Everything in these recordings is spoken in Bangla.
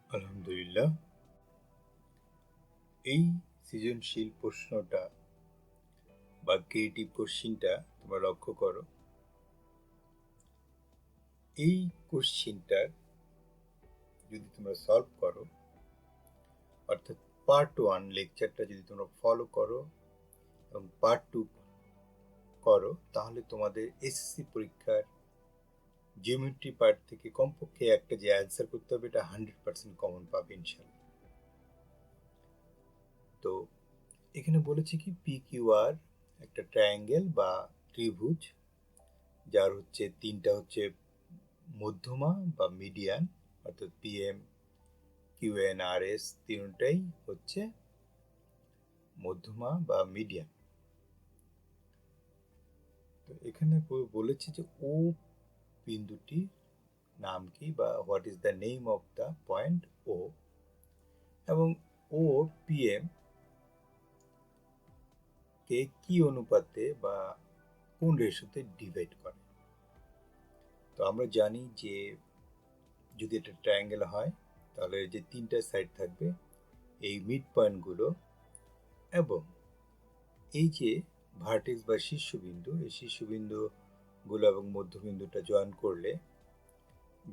আলহামদুলিল্লাহ। এই সৃজনশীল প্রশ্নটা বা ক্রিয়েটিভ কোশ্চিনটা তোমরা লক্ষ্য করো। এই কোশ্চিনটার যদি তোমরা সলভ করো, অর্থাৎ পার্ট 1 লেকচারটা যদি তোমরা ফলো করো এবং পার্ট 2 করো, তাহলে তোমাদের এসএসসি পরীক্ষার জিওমেট্রি পার্ট থেকে কমপক্ষে একটা যে অ্যান্সার করতে হবে এটা 100% কমন পাবে ইনশাল্লাহ। তো এখানে বলেছে কি PQR একটা ট্রায়াঙ্গেল বা ত্রিভুজ, যার হচ্ছে তিনটা হচ্ছে মধ্যমা বা মিডিয়ান, অর্থাৎ PM QN RS তিনটাই হচ্ছে মধ্যমা বা মিডিয়ান। তো এখানে বলেছে যে ও বিন্দুটি নাম কি, বা what is the name of the point O, এবং ও PM কে কি অনুপাতে বা কোন রেশিওতে ডিভাইড করে। তো আমরা জানি যে যদি এটা ট্রায়াঙ্গেল হয় তাহলে যে তিনটা সাইড থাকবে এই মিড পয়েন্টগুলো, এবং এই যে ভার্টেক্স বা শীর্ষবিন্দু, এই শীর্ষবিন্দুগুলো এবং মধ্যবিন্দুটা জয়েন করলে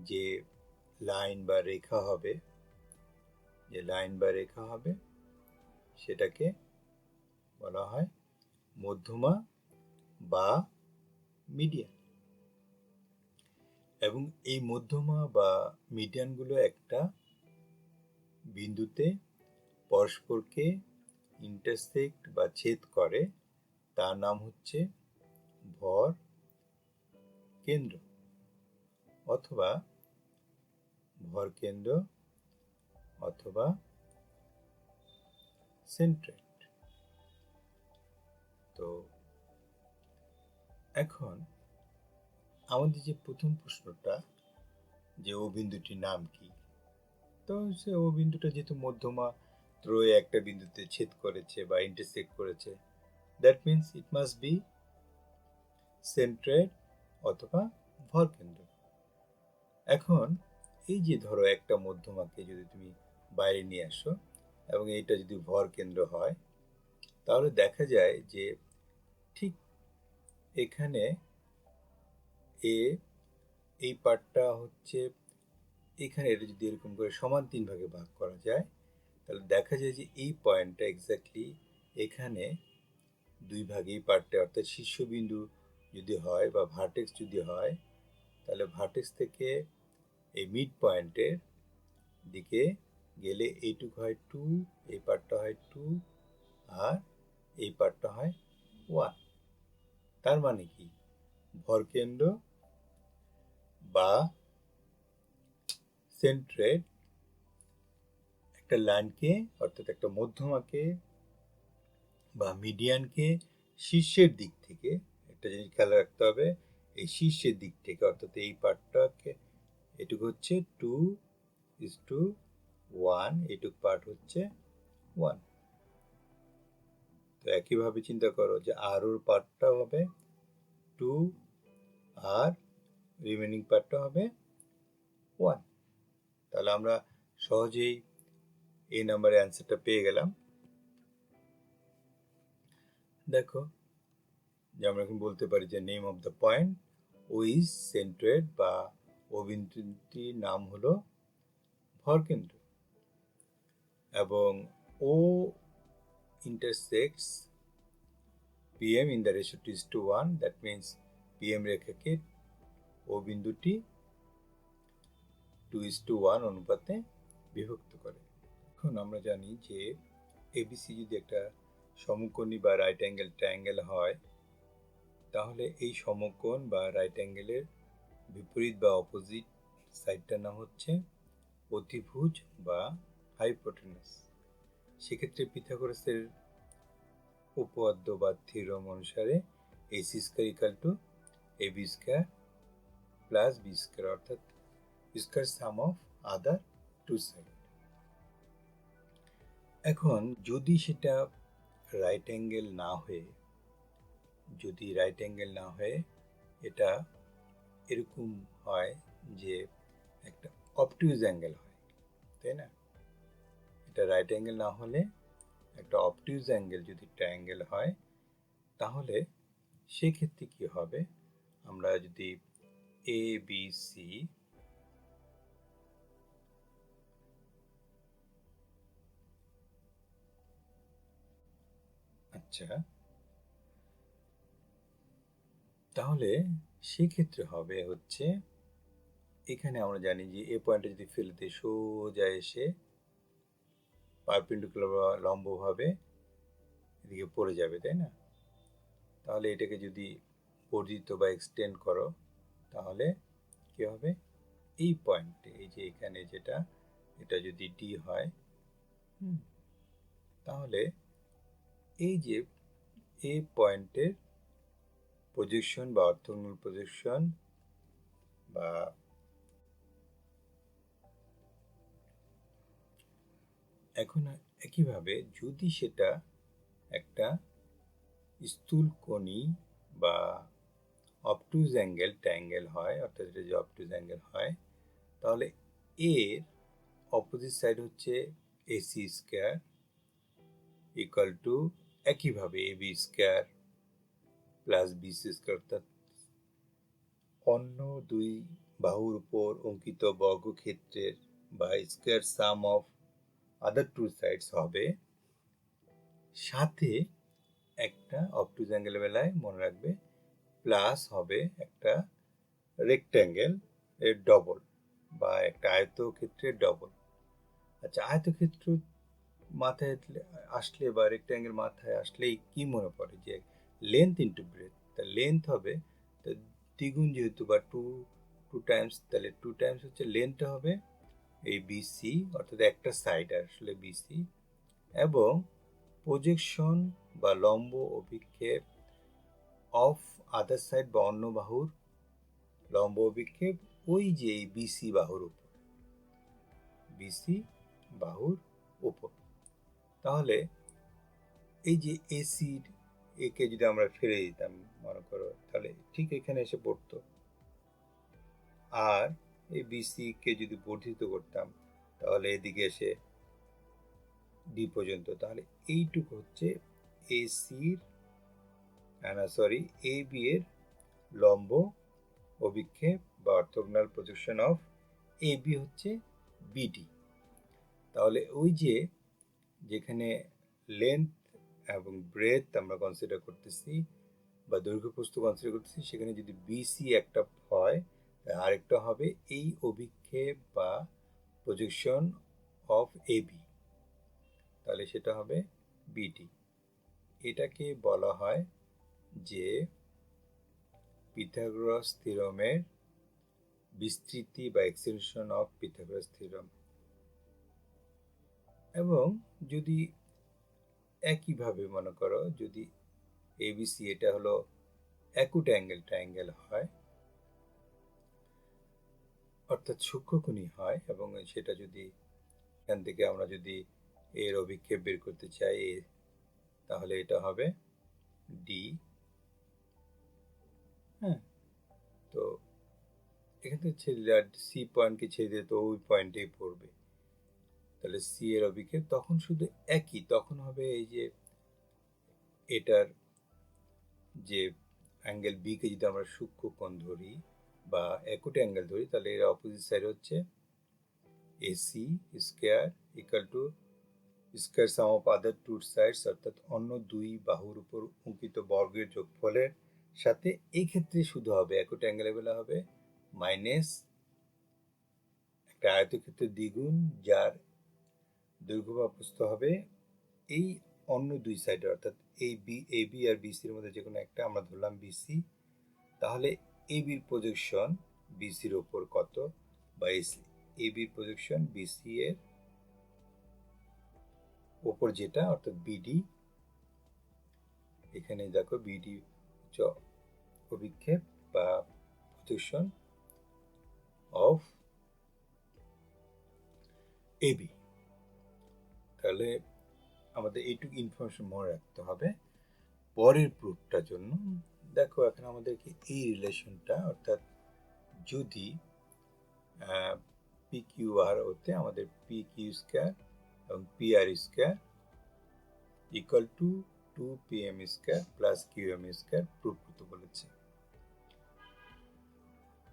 যে লাইন বা রেখা হবে, সেটাকে বলা হয় মধ্যমা বা মিডিয়ান। এবং এই মধ্যমা বা মিডিয়ানগুলো একটা বিন্দুতে পরস্পরকে ইন্টারসেক্ট বা ছেদ করে, তার নাম হচ্ছে ভর কেন্দ্র অথবা ভর কেন্দ্র অথবা সেন্ট্রয়েড। তো এখন আমাদের যে প্রথম প্রশ্নটা, যে ও বিন্দুটির নাম কি, তো সে ও বিন্দুটা যেহেতু মধ্যমা ত্রয়ে একটা বিন্দুতে ছেদ করেছে বা ইন্টারসেক্ট করেছে, that means it must be centroid অথবা ভর কেন্দ্র। এখন এই যে ধরো একটা মধ্যমাকে যদি তুমি বাইরে নিয়ে আসো এবং এইটা যদি ভর কেন্দ্র হয়, তাহলে দেখা যায় যে ঠিক এখানে এই পার্টটা হচ্ছে এখানে, এটা যদি এরকম করে সমান 3 ভাগে ভাগ করা যায়, তাহলে দেখা যায় যে এই পয়েন্টটা এক্স্যাক্টলি এখানে 2 ভাগে, এই পার্টটা অর্থাৎ শীর্ষবিন্দু যদি হয় বা ভার্টেক্স যদি হয়, তাহলে ভার্টেক্স থেকে এই মিড পয়েন্টের দিকে গেলে এইটুকু হয় 2, এই পার্টটা হয় 2, আর এই পার্টটা হয় 1। তার মানে কি ভরকেন্দ্র বা সেন্ট্রয়েড একটা লাইনকে, অর্থাৎ একটা মধ্যমাকে বা মিডিয়ানকে শীর্ষের দিক থেকে, একটা জিনিস খেয়াল রাখতে হবে, এই শীর্ষের দিক থেকে, অর্থাৎ এই পার্টটাকে, এটুকু হচ্ছে 2:1, এইটুকু পার্ট হচ্ছে 1। তো একইভাবে চিন্তা করো যে আর ওর পার্টটা হবে 2 আর রিমেনিং পার্টটা হবে 1। তাহলে আমরা সহজেই এই নাম্বারের অ্যান্সারটা পেয়ে গেলাম। দেখো যে আমরা এখন বলতে পারি যে name of the point O is centroid, বা ও বিন্দুটির নাম হলো ভরকেন্দ্র, এবং ও ইন্টারসেক্টস PM in the ratio 2:1, that means PM রেখাকে ও বিন্দুটি 2:1 অনুপাতে বিভক্ত করে। এখন আমরা জানি যে ABC যদি একটা সমকোণী বা রাইট অ্যাঙ্গেল ট্রায়াঙ্গেল হয়, তাহলে এই সমকোণ বা রাইট অ্যাঙ্গেলের বিপরীত বা অপোজিট সাইডটার নাম হচ্ছে অতিভুজ বা হাইপোটেনাস। সেক্ষেত্রে পিথাগোরাসের উপপাদ্য বা থিওরেম অনুসারে AC square equal to AB square plus B square, অর্থাৎ square sum of other two side. এখন যদি সেটা রাইট অ্যাঙ্গেল না হয়ে, এটা এরকম হয় যে একটা অবটুইজ অ্যাঙ্গেল হয়, তাই না? এটা রাইট অ্যাঙ্গেল না হলে একটা অবটিউজ অ্যাঙ্গেল যদি ট্রায়াঙ্গেল হয় তাহলে সেক্ষেত্রে কি হবে, আমরা যদি এ বি সি আচ্ছা, তাহলে সেক্ষেত্রে হবে হচ্ছে এখানে আমরা জানি যে এ পয়েন্টে যদি ফেলে দিই সোজা এসে পারপেন্ডিকুলার বা লম্বভাবে এদিকে পড়ে যাবে, তাই না? তাহলে এটাকে যদি বর্ধিত বা এক্সটেন্ড করো তাহলে কি হবে, এই পয়েন্টে এই যে এখানে যেটা এটা যদি ডি হয় তাহলে এই যে এ পয়েন্টের প্রজেকশন বা অর্থোগোনাল প্রজেকশন বা এখন একইভাবে যদি সেটা একটা স্থূলকোণী বা অবটুজ অ্যাঙ্গেল ট্রায়াঙ্গেল হয়, অর্থাৎ এটা যদি অবটুজ অ্যাঙ্গেল হয় তাহলে এর অপোজিট সাইড হচ্ছে এসি স্কয়ার ইকুয়াল টু একইভাবে A B square plus BC square, অর্থাৎ অন্য দুই বাহুর উপর অঙ্কিত বর্গক্ষেত্রের বা square sum of other two sides হবে, সাথে একটা অবটুজ অ্যাঙ্গেলের বেলায় মনে রাখবে প্লাস হবে একটা রেক্ট্যাঙ্গেল এর ডবল বা একটা আয়তক্ষেত্রের ডবল। আচ্ছা, আয়তক্ষেত্র মাথায় আসলে বা রেক্ট্যাঙ্গেল মাথায় আসলেই কি মনে পড়ে যে লেন্থ ইন্টু ব্রেথ, তা লেন্থ হবে দ্বিগুণ যেহেতু বা টু টু টাইমস, তাহলে টু টাইমস হচ্ছে লেন্থটা হবে এই বিসি, অর্থাৎ একটা সাইড আসলে বিসি, এবং প্রজেকশন বা লম্ব অভিক্ষেপ অফ আদার সাইড বা অন্য বাহুর লম্ব অভিক্ষেপ ওই যে বিসি বাহুর উপর, বিসি বাহুর উপর। তাহলে এই যে এসির একে যদি আমরা ফেলে দিতাম মনে করো, তাহলে ঠিক এখানে এসে পড়তো, আর এই বিসি কে যদি বর্ধিত করতাম তাহলে এদিকে এসে ডি পর্যন্ত, তাহলে এইটুকু হচ্ছে এসির সরি এ বি এর লম্ব অভিক্ষেপ বা orthogonal projection of A B হচ্ছে বিডি। তাহলে ওই যে যেখানে লেন্থ এবং ব্রেথ আমরা কনসিডার করতেছি বা দৈর্ঘ্য প্রস্থ কনসিডার করতেছি, সেখানে যদি বিসি একটা হয় আরেকটা হবে এই অভিক্ষেপ বা প্রজেকশন অফ এবি, তাহলে সেটা হবে বিডি। এটাকে বলা হয় যে পিথাগোরাস থিওরেমের বিস্তৃতি বা এক্সটেনশন অফ পিথাগোরাস থিওরেম। এবং যদি একইভাবে মনে করো যদি এবিসি এটা হলো অ্যাকুট অ্যাঙ্গেল ট্রায়াঙ্গেল হয়, অর্থাৎ সূক্ষ্মকোণী হয়, এবং সেটা যদি এখান থেকে আমরা যদি এর অভিক্ষেপ বের করতে চাই তাহলে এটা হবে ডি। হ্যাঁ, তো এখান থেকে ছেড়ে দিলে সি পয়েন্টকে ছেড়ে দিলে তো ওই পয়েন্টেই পড়বে, তাহলে সি এর অভিক্ষেপ তখন শুধু একই, তখন হবে এই যে এটার যে অ্যাঙ্গেল বি কে যদি আমরা সূক্ষ্মকোণ ধরি বা অ্যাকুট অ্যাঙ্গেল ধরি, তাহলে এর অপোজিট সাইড হচ্ছে AC square equal to square sum of other two sides, অর্থাৎ অন্য দুই বাহুর উপর অঙ্কিত বর্গের যোগফলের সাথে এই ক্ষেত্রে শুধু হবে অ্যাকুট অ্যাঙ্গেলের বেলা হবে মাইনাস একটা আয়তক্ষেত্রের দ্বিগুণ যার দৈর্ঘ্য বা প্রস্থ হবে এই অন্য দুই সাইডে, অর্থাৎ এই এ বি আর বিসির মধ্যে যে কোনো একটা আমরা ধরলাম বিসি, তাহলে এ বির প্রজেকশন বিসির ওপর কত বা এ বির প্রজেকশন বিসি এর ওপর যেটা, অর্থাৎ বিডি। এখানে দেখো বিডি অভিক্ষেপ বা প্রজেকশন অফ এবি। তাহলে আমাদের এইটুকু ইনফরমেশন মনে রাখতে হবে পরের প্রুফটার জন্য। দেখো এখন আমাদেরকে এই রিলেশনটা, অর্থাৎ যদি P পি কিউ আর হতে আমাদের পি কিউ স্কোয়ার এবং P R square equal to 2pm square plus QM square prove করতে বলেছে।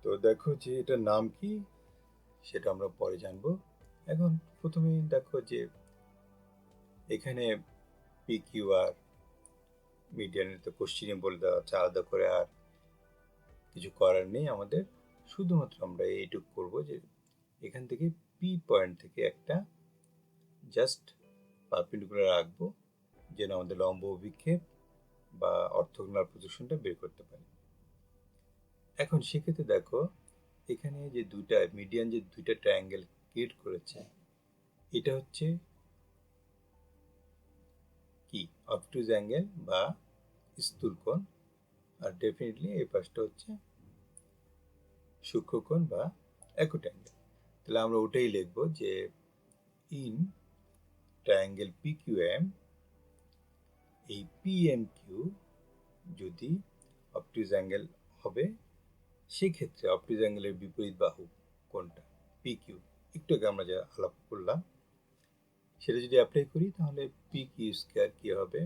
তো দেখো যে এটার নাম কি সেটা আমরা পরে জানবো। এখন প্রথমেই দেখো যে এখানে পি কিউ আর মিডিয়ানের তো কোশ্চিনে বলে দেওয়া আছে, আলাদা করে আর কিছু করার নেই আমাদের। শুধুমাত্র আমরা এইটুকু করবো যে এখান থেকে পি পয়েন্ট থেকে একটা জাস্ট পারপেন্ডিকুলার রাখবো, যেন আমাদের লম্ব অভিক্ষেপ বা অর্থোগোনাল প্রজেকশনটা বের করতে পারি। এখন সেক্ষেত্রে দেখো এখানে যে দুইটা মিডিয়ান যে দুইটা ট্রায়াঙ্গেল ক্রিয়েট করেছে, এটা হচ্ছে কি অবটুজ অ্যাঙ্গেল বা স্থূলকোণ, আর ডেফিনেটলি এই পাশটা হচ্ছে সূক্ষ্মকোণ বা অ্যাকুট অ্যাঙ্গেল। তাহলে আমরা ওটাই লিখবো যে ইন ট্রায়াঙ্গেল পিকিউএম এই পিএমকিউ যদি অবটুজ অ্যাঙ্গেল হবে, সেক্ষেত্রে অবটুজ অ্যাঙ্গেলের বিপরীত বাহু কোনটা পিকিউ, একটু আগে আমরা যা আলাপ করলাম সেটা যদি অ্যাপ্লাই করি তাহলে পি কিউ স্কোয়ার কি হবে,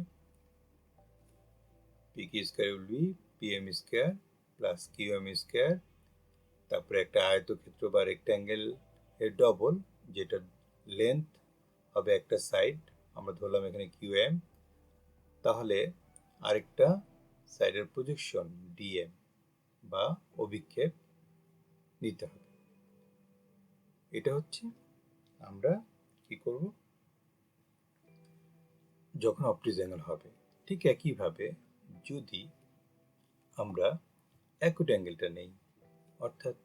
P Q square will be PM square plus QM square, তারপরে একটা আয়তক্ষেত্র বা রেক্ট্যাঙ্গেল এর ডবল, যেটা লেন্থ হবে একটা সাইড, আমরা ধরলাম এখানে কিউএম, তাহলে আরেকটা সাইডের প্রজেকশন ডিএম বা অভিক্ষেপ নিতে হবে। এটা হচ্ছে আমরা কি করব যখন অবটুজ অ্যাঙ্গেল হবে। ঠিক একইভাবে যদি আমরা অ্যাকুট অ্যাঙ্গেলটা নেই, অর্থাৎ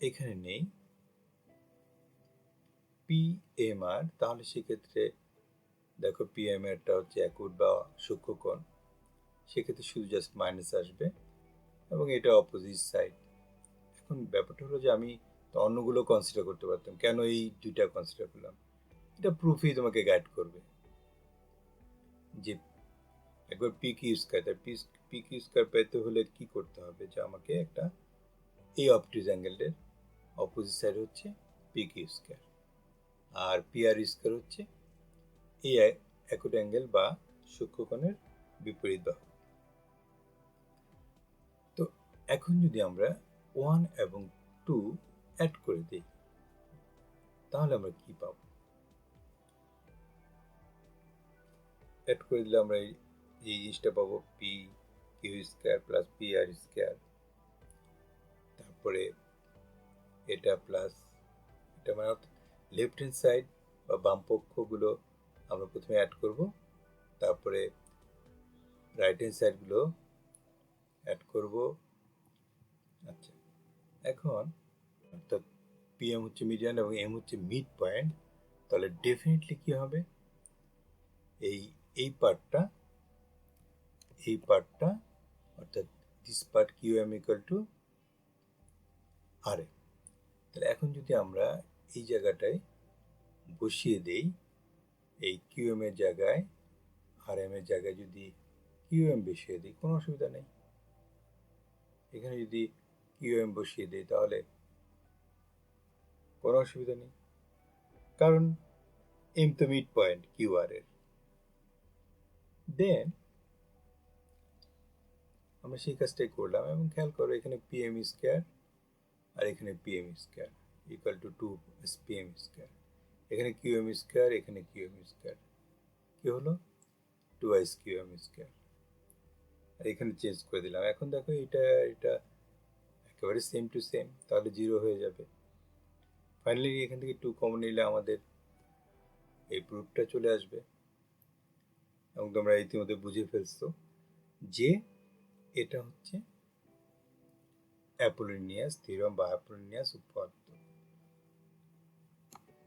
এখানে নেই পিএমআর, তাহলে সেক্ষেত্রে দেখো পিএমআরটা হচ্ছে অ্যাকুট বা সূক্ষ্মকোণ, সেক্ষেত্রে শুধু জাস্ট মাইনাস আসবে এবং এটা অপোজিট সাইড। এখন ব্যাপারটা হলো যে আমি অন্যগুলো কনসিডার করতে পারতাম, কেন এই দুইটা কনসিডার করলাম, এটা প্রুফই তোমাকে গাইড করবে যে একবার পি কিউ স্কয়ার, তাই পি কিউ স্কয়ার পেতে হলে কি করতে হবে, যে আমাকে একটা এই অবটুজ অ্যাঙ্গেলের অপোজিট সাইড হচ্ছে পি কিউ স্কয়ার, আর পি আর স্কয়ার হচ্ছে এই অ্যাকুট অ্যাঙ্গেল বা সূক্ষ্মকোণের বিপরীত বাহু। তো এখন যদি আমরা 1 এবং 2 অ্যাড করে দিই তাহলে আমরা কি পাবো, অ্যাড করে দিলে আমরা এই জিনিসটা পাবো P Q square plus P R square, তারপরে এটা প্লাস এটা, মানে লেফট হ্যান্ড সাইড বা বাম পক্ষগুলো আমরা প্রথমে অ্যাড করব, তারপরে রাইট হ্যান্ড সাইডগুলো অ্যাড করব। আচ্ছা, এখন অর্থাৎ পিএম হচ্ছে মিডিয়ান এবং এম হচ্ছে মিড পয়েন্ট, তাহলে ডেফিনেটলি কি হবে, এই পার্টটা অর্থাৎ this part QM equal to R M. তাহলে এখন যদি আমরা এই জায়গাটায় বসিয়ে দেই, এই কিউএম এর জায়গায় আর এম এর জায়গায় যদি কিউএম বসিয়ে দিই কোনো অসুবিধা নেই। এখানে যদি কিউএম বসিয়ে দিই তাহলে কোনো অসুবিধা নেই, কারণ এম তো মিড পয়েন্ট কিউ আর এর। দেন আমরা সেই কাজটাই করলাম এবং খেয়াল করো এখানে পিএম স্কয়ার আর এখানে PM square equal two 2 PM square, এখানে কিউএম স্কয়ার এখানে কিউএম স্কয়ার, কি হলো 2 কিউএম স্কয়ার, আর এখানে চেঞ্জ করে দিলাম। এখন দেখো এটা একেবারে সেম টু সেম, তাহলে 0 হয়ে যাবে। ফাইনালি এখান থেকে 2 কমন নিলে আমাদের এই প্রুফটা চলে আসবে এবং তোমরা ইতিমধ্যে বুঝে ফেলছো যে এটা হচ্ছে অ্যাপোলোনিয়াস থিওরাম বা অ্যাপোলোনিয়াস উপপাদ্য।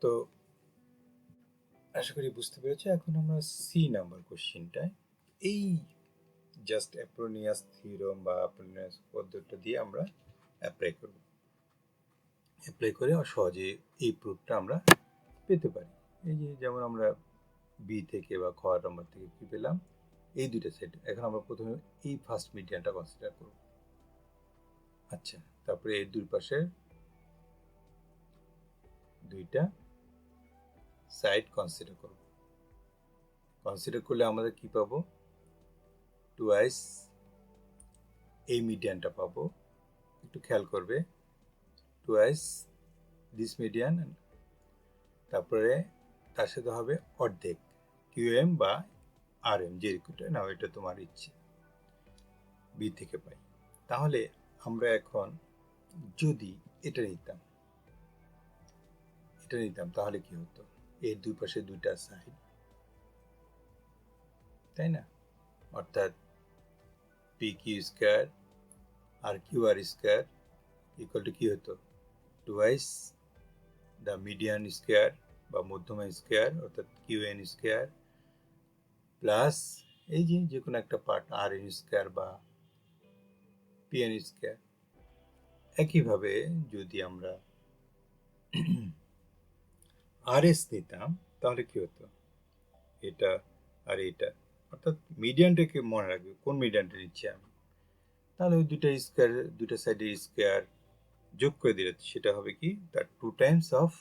তো আশা করি বুঝতে পেরেছো। এখন আমরা সি নাম্বার কোশ্চেনটায় এই জাস্ট অ্যাপোলোনিয়াস থিওরাম বা অ্যাপোলোনিয়াস উপপাদ্যটা দিয়ে আমরা অ্যাপ্লাই করে সহজে এই প্রুফটা আমরা পেতে পারি। এই যে যেমন আমরা বি থেকে বা খ নাম্বার থেকে কি পেলাম, এই দুইটা সেট। এখন আমরা প্রথমে এই ফার্স্ট মিডিয়ানটা কনসিডার করব। আচ্ছা, তারপরে এর দুই পাশে দুইটা সাইড কনসিডার করব। কনসিডার করলে আমাদের কি পাবো? টুয়াইস এই মিডিয়ানটা পাবো। একটু খেয়াল করবে, টুয়াইস দিস মিডিয়ান, তারপরে তার সাথে হবে অর্ধেক কিউএম বা আরএম, যে নাও, এটা তোমার ইচ্ছে, বি থেকে পাই। তাহলে আমরা এখন যদি এটা নিতাম তাহলে কি হতো? এর দুই পাশে দুইটা সাইড, তাই না? অর্থাৎ পি কিউ স্কোয়ার আর Q R square equal to কি হতো? টুয়াইস দ্য মিডিয়ান স্কোয়ার বা মধ্যমা স্কোয়ার, অর্থাৎ কিউ এন স্কোয়ার, প্লাস এই যে কোনো একটা পার্ট আর এন স্কোয়ার বা পি এন স্কোয়ার। একইভাবে যদি আমরা আর এস নিতাম তাহলে কি হতো? এটা আর এটা, অর্থাৎ মিডিয়ানটাকে মনে রাখবে, কোন মিডিয়ানটা নিচ্ছি আমি। তাহলে ওই দুইটা স্কোয়ার, দুইটা সাইডের স্কোয়ার যোগ করে দিলে সেটা হবে কি? তার 2 times of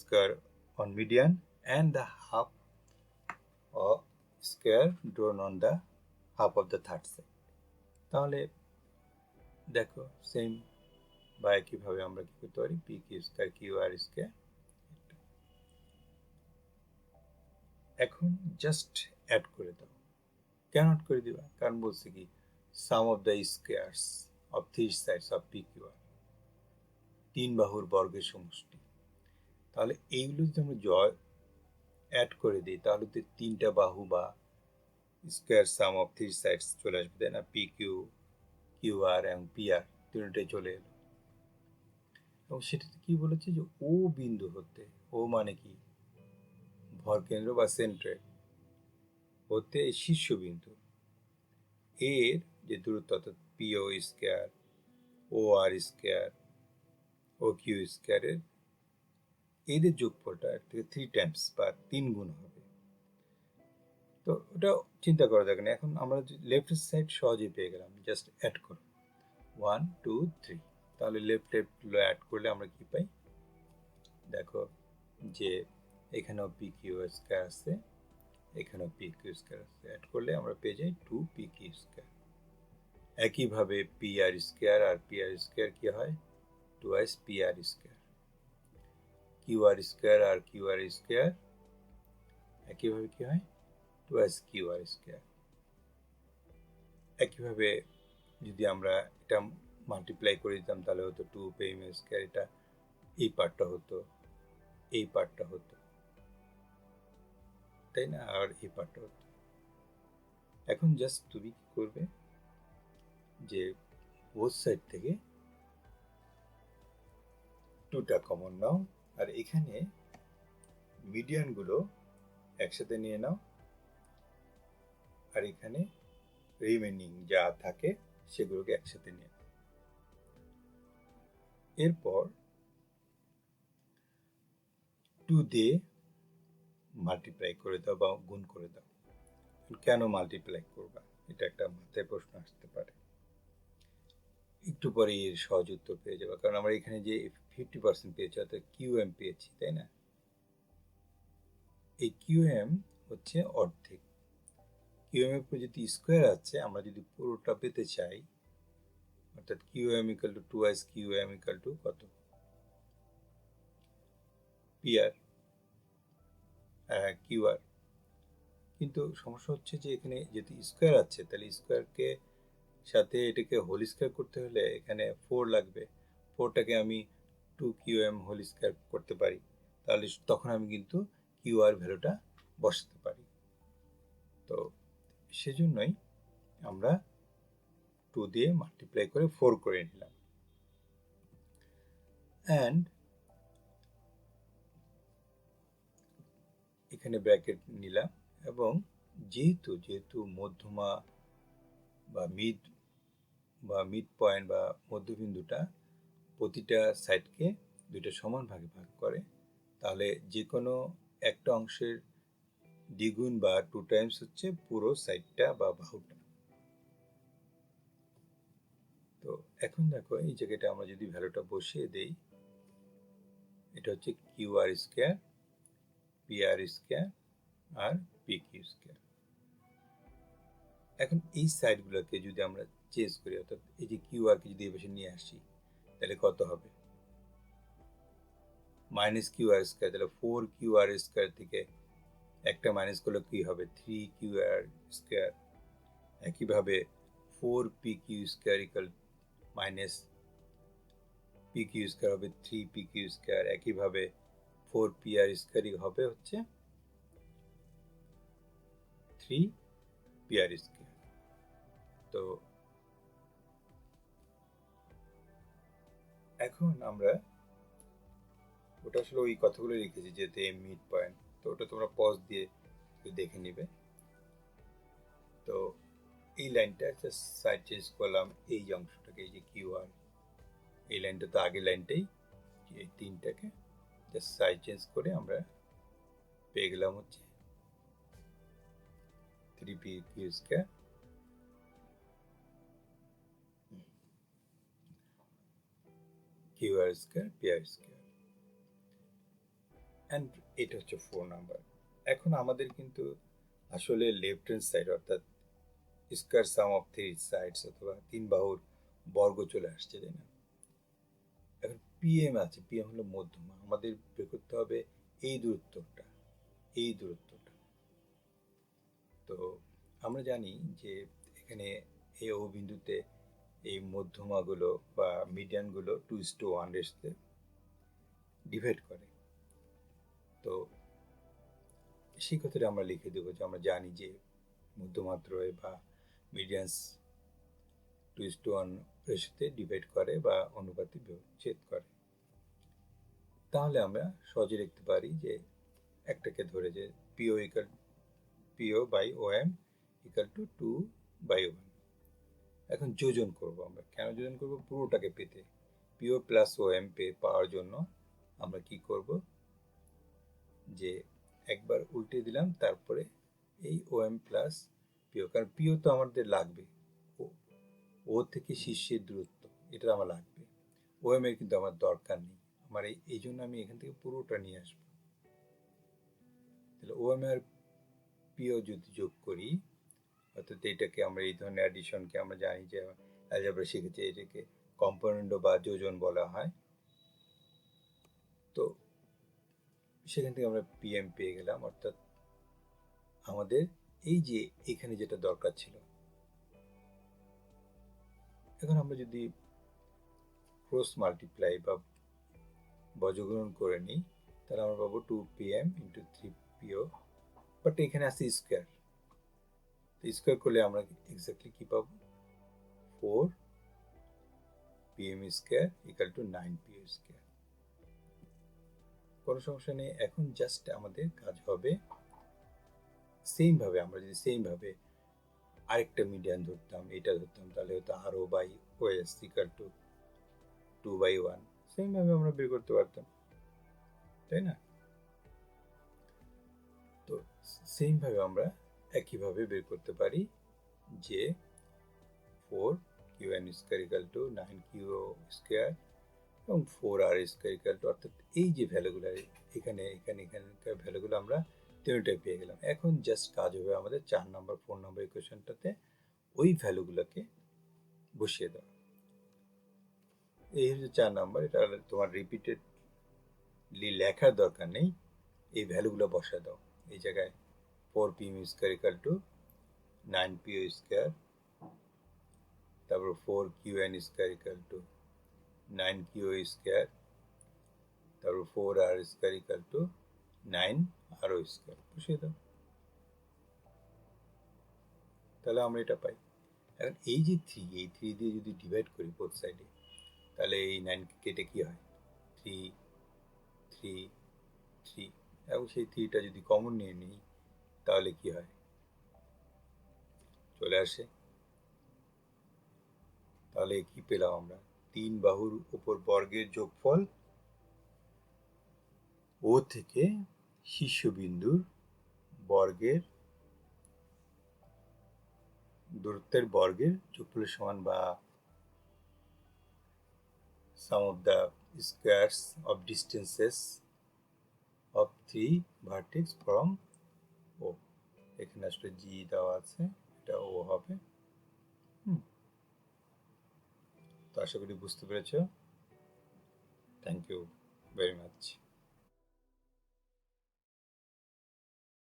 square on median and the half of square drawn on the half of the third side. তাহলে দেখো সেম বা একইভাবে আমরা কি করতে পারি? P Q square Q R square. এখন জাস্ট অ্যাড করে দাও। কেন অ্যাড করে দিবা? কারণ বলছি কি, sum of the squares of three sides of P Q R, তিন বাহুর বর্গের সমষ্টি। তাহলে এইগুলো যদি আমরা অ্যাড করে দিই তাহলে তো তিনটা বাহু বা square sum of three sides চলে আসবে, তাই না? পি কিউ, কিউ আর এবং পি আর তিনটাই চলে এলো। এবং সেটাতে কি বলেছে যে ও বিন্দু হতে, ও মানে কি? ভরকেন্দ্র বা সেন্ট্রের হতে শীর্ষবিন্দু এর যে দূরত্ব, অর্থাৎ পি ও স্কোয়ার, ও আর স্কোয়ার, ও কিউ স্কোয়ারের এদের যোগফলটা এর থেকে 3 times বা 3 গুণ হবে। তো ওটা চিন্তা করা যাবে না। এখন আমরা লেফট সাইড সহজেই পেয়ে গেলাম, জাস্ট অ্যাড করো 1 2 3। তাহলে লেফট গুলো অ্যাড করলে আমরা কি পাই? দেখো যে এখানেও পি কিউ স্কোয়ার আছে, এখানেও পি কিউ স্কোয়ার আছে, অ্যাড করলে আমরা পেয়ে যাই 2 পি কিউ স্কোয়ার। একইভাবে পি আর স্কোয়ার আর পি আর স্কোয়ার কি হয়? Twice P R square. Q R square আর কিউ আর স্কোয়ার একইভাবে কি হয়? Twice Q R square. একইভাবে যদি আমরা এটা মাল্টিপ্লাই করে দিতাম তাহলে হতো 2 পি এম স্কোয়ার। এটা এই পার্টটা হতো, এই পার্টটা হতো, তাই না? আর এই পার্টটা হতো। এখন জাস্ট তুমি কি করবে? যে বোথ সাইড থেকে 2টা কমন নাও, আর এখানে মিডিয়ানগুলো একসাথে নিয়ে নাও, আর এখানে রিমেনিং যা থাকে সেগুলোকে একসাথে নিয়ে নাও। এরপর 2 দিয়ে মাল্টিপ্লাই করে দাও বা গুণ করে দাও। কেন মাল্টিপ্লাই করবা? এটা একটা মাথায় প্রশ্ন আসতে পারে। একটু পরে এর সহজ উত্তর পেয়ে যাবে, কারণ আমরা এখানে যে 50% পেয়েছি, অর্থাৎ কিউএম পেয়েছি, তাই না? এই কিউএম হচ্ছে অর্ধেক। কিউএম এর উপর যদি স্কোয়ার আছে, আমরা যদি পুরোটা পেতে চাই, অর্থাৎ QM equal to twice QM equal to কত? PR, QR. কিন্তু সমস্যা হচ্ছে যে এখানে যদি স্কোয়ার আছে তাহলে স্কোয়ারকে সাথে এটাকে হোল স্কোয়ার করতে হলে এখানে 4 লাগবে। 4টাকে আমি 2 কিউএম হোল স্কোয়ার করতে পারি, তাহলে তখন আমি কিন্তু কিউআর ভ্যালুটা বসাতে পারি। তো সেজন্যই আমরা 2 দিয়ে মাল্টিপ্লাই করে 4 করে নিলাম। অ্যান্ড এখানে ব্র্যাকেট নিলাম, এবং যেহেতু মধ্যমা বা মিড পয়েন্ট বা মধ্যবিন্দুটা প্রতিটা সাইডকে দুইটা সমান ভাগে ভাগ করে, তাহলে যে কোনো একটা অংশের দ্বিগুণ বা 2 টাইমস হচ্ছে পুরো সাইডটা বা বাহুটা। তো এখন দেখো এই জায়গাটা আমরা যদি ভ্যালুটা বসিয়ে দেই এটা হচ্ছে Q R square, P R square আর পি কিউ স্কোয়ার। এখন এই সাইডগুলোকে যদি আমরা চেঞ্জ করি, অর্থাৎ এই যে কিউ আর কে যদি এই পাশে নিয়ে আসি, তাহলে কত হবে? মাইনাস কিউ আর স্কোয়ার, তাহলে 4 কিউ আর স্কোয়ার থেকে একটা মাইনাস করলে কি হবে? 3 কিউ আর স্কোয়ার। একইভাবে 4 P Q square equal minus P Q square হবে 3 পি কিউ স্কোয়ার। একইভাবে 4 পি আর স্কোয়ার হবে হচ্ছে 3 পি আর স্কোয়ার। তো এখন আমরা ওটা আসলে ওই কথাগুলো লিখেছি যেহেতু এই মিড পয়েন্ট, তো ওটা তোমরা পজ দিয়ে দেখে নিবে। তো এই লাইনটা জাস্ট সাইড চেঞ্জ করলাম, এই অংশটাকে, এই যে কিউ আর, এই লাইনটা তো আগের লাইনটাই, এই তিনটাকে জাস্ট সাইড চেঞ্জ করে আমরা পেয়ে গেলাম হচ্ছে 3 P Q square Q R square P R square, and এটা হচ্ছে 4 নাম্বার। এখন আমাদের কিন্তু আসলে লেফট হ্যান্ড সাইড অর্থাৎ স্কোয়ার সাম অফ 3 সাইডস অথবা 3 বাহুর বর্গ চলে আসছে, তাই না? এখন পিএম আছে, পিএম হলো মধ্যমা, আমাদের বের করতে হবে এই দূরত্বটা, এই দূরত্বটা। তো আমরা জানি যে এখানে এই ও বিন্দুতে এই মধ্যমাগুলো বা মিডিয়ানগুলো 2:1 রেশিওতে ডিভাইড করে। তো সেই কথাটা আমরা লিখে দেবো যে আমরা জানি যে মধ্যমাত্রয় বা মিডিয়ানস 2:1 রেশিওতে ডিভাইড করে বা অনুপাতে বিচ্ছেদ করে। তাহলে আমরা সহজে লিখতে পারি যে একটাকে ধরে যে PO by O M equal to 2/1। এখন যোজন করব আমরা। কেন যোজন করব? পুরোটাকে পেতে, পিও প্লাস ও এম পাওয়ার জন্য আমরা কি করব, যে একবার উল্টে দিলাম, তারপরে এই ও এম প্লাস পিও, কারণ পিও তো আমাদের লাগবে, ও থেকে শীর্ষের দূরত্ব, এটা আমার লাগবে। ও এম এর কিন্তু আমার দরকার নেই, আমার এই জন্য আমি এখান থেকে পুরোটা নিয়ে আসবো। তাহলে ও এম আর পিও যদি যোগ করি, অর্থাৎ এটাকে আমরা এই ধরনের অ্যাডিশনকে আমরা জানি যে অ্যালজেব্রা শিখেছি, এটাকে কম্পোনেন্ট বা যোজন বলা হয়। তো সেখান থেকে আমরা পিএম পেয়ে গেলাম, অর্থাৎ আমাদের এই যে এখানে যেটা দরকার ছিল। এখন আমরা যদি ক্রস মাল্টিপ্লাই বা বর্গমূল করে নিই, তাহলে আমরা পাবো 2pm ইন্টু 3po, বাট এখানে আছে স্কোয়ার, স্কোয়ার করলে আমরা এক্স্যাক্টলি কি পাবো? 4pm square equal to 9po square. কোনো সমস্যা নেই। এখন জাস্ট আমাদের কাজ হবে সেম ভাবে, আমরা যদি সেম ভাবে আরেকটা মিডিয়ান ধরতাম, এটা ধরতাম, তাহলে হয়তো R O by O S equal to 2/1, same ভাবে আমরা বের করতে পারতাম, তাই না? তো সেম ভাবে আমরা একইভাবে বের করতে পারি যে 4qn square equal to 9q square এবং 4r স্কোয়ার ইকাল টু, অর্থাৎ এই যে ভ্যালুগুলো এখানে এখানে এখানকার ভ্যালুগুলো আমরা তিনটাই পেয়ে গেলাম। এখন জাস্ট কাজ হবে আমাদের 4 নম্বর 4 নম্বর ইকুয়েশনটাতে ওই ভ্যালুগুলোকে বসিয়ে দেওয়া। এই হচ্ছে 4 নম্বর। এটা তোমার রিপিটেডলি লেখার দরকার নেই, এই ভ্যালুগুলো বসা দাও। এই জায়গায় 4pm square equal to 9po square, তারপর 4qn square equal to 9q square, তারপর 4r square equal to 9r square বসিয়ে দাও, তাহলে আমরা এটা পাই। এখন এই যে 3, এই 3 দিয়ে যদি ডিভাইড করি বোথ সাইডে, তাহলে এই 9 কেটে কি হয়? 3 3 3, এবং সেই 3টা যদি কমন নিয়ে নিই তাহলে কি হয়? চলে আসে। তাহলে কি পেলাম আমরা? 3 বাহুর উপর বর্গের যোগফল ও থেকে শীর্ষবিন্দুর বর্গের দূরত্বের বর্গের যোগফলের সমান, বা sum of the squares of distances of three vertex from O. এখানে আসলে জি দেওয়া আছে, এটা ও হবে। তো আশা করি বুঝতে পেরেছ। Thank you very much.